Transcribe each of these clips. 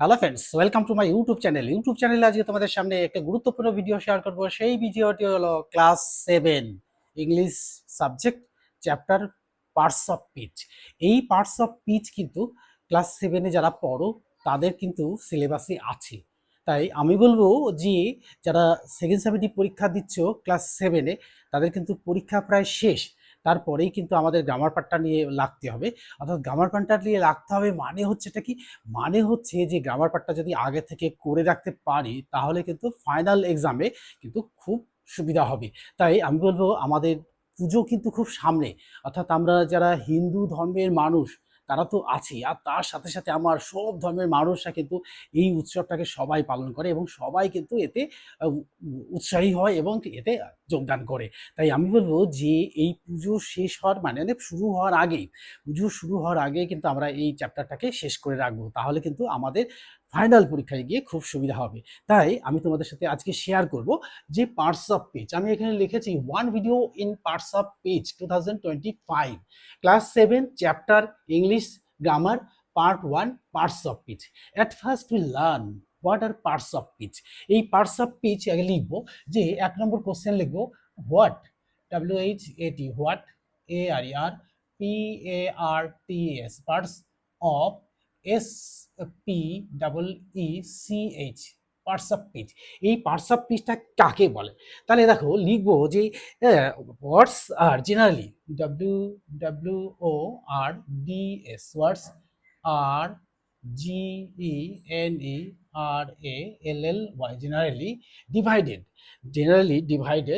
Hello friends, welcome to my YouTube channel. YouTube চ্যানেলে আজকে তোমাদের সামনে একটা গুরুত্বপূর্ণ ভিডিও শেয়ার করব। সেই ভিডিওটি হলো class 7 English subject chapter parts of speech. এই পার্টস অফ স্পিচ কিন্তু ক্লাস 7-এ যারা পড়ো তাদের কিন্তু সিলেবাসে আছে। তাই আমি বলবো যে যারা সেকেন্ড সাবজেক্টিভ পরীক্ষা দিচ্ছ ক্লাস 7-এ, তাদের কিন্তু পরীক্ষা প্রায় শেষ। তারপরেই কিন্তু আমাদের গ্রামার পার্টটা নিয়ে লাগতে হবে। অর্থাৎ গ্রামার পার্টটা নিয়ে লাগতে হবে মানে হচ্ছে এটা কি, মানে হচ্ছে যে গ্রামার পার্টটা যদি আগে থেকে করে রাখতে পারি তাহলে কিন্তু ফাইনাল এক্সামে কিন্তু খুব সুবিধা হবে। তাই আমি বলবো আমাদের পুজো কিন্তু খুব সামনে, অর্থাৎ আমরা যারা হিন্দু ধর্মের মানুষ তারা তো আছি, আর তার সাথে সাথে আমার সব ধর্মের মানুষরা কিন্তু এই উৎসবটাকে সবাই পালন করে এবং সবাই কিন্তু এতে উৎসাহী হয় এবং এতে যোগদান করে। তাই আমি বলবো যে এই পুজো শেষ হওয়ার মানে শুরু হওয়ার আগেই, পুজো শুরু হওয়ার আগে কিন্তু আমরা এই চ্যাপ্টারটাকে শেষ করে রাখবো, তাহলে কিন্তু আমাদের ফাইনাল পরীক্ষায় গিয়ে খুব সুবিধা হবে। তাই আমি তোমাদের সাথে আজকে শেয়ার করব যে পার্টস অফ পেজ। আমি এখানে লিখেছি one video in parts of page 2025 class 7 chapter English grammar part 1 parts of page. At first will learn what are parts of page. এই পার্টস অফ পেজ আগে লিখবো, যে 1 নম্বর কোশ্চেন লিখবো what, WHAT, what, ARER, PARTS, parts of SPEECH, parts of speech. এই parts of স্পিচটা কাকে বলে? তাহলে দেখো লিখবো যে ওয়ার্ডস are generally, WWORDS, words R GENERALLY, generally divided, divided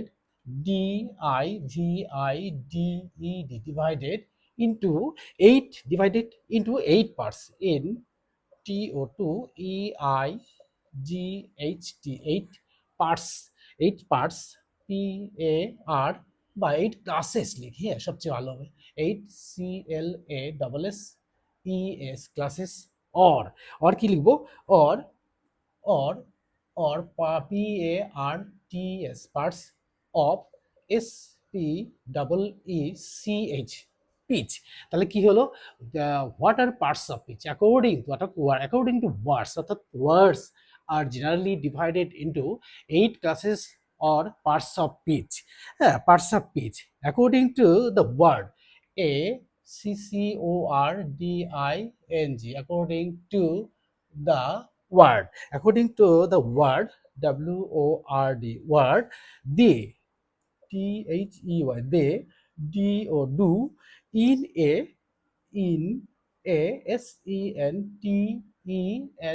into 8 parts in TO2EIGHT, 8 parts PAR বা 8 ক্লাসেস লিখি, হ্যাঁ সবচেয়ে ভালো হবে। 8 CLASSES ক্লাসেস। অর কি লিখবো? Or or or PARTS, parts of SPEECH, pitch। তাহলে কি হলো? What are parts of pitch according to words, অর্থাৎ words are generally divided into 8 classes or parts of pitch। হ্যাঁ, parts of pitch according to the word, ACCORDING, according to the word, according to the word, WORD, word, they, THEY, they, do, in a, SENTENT,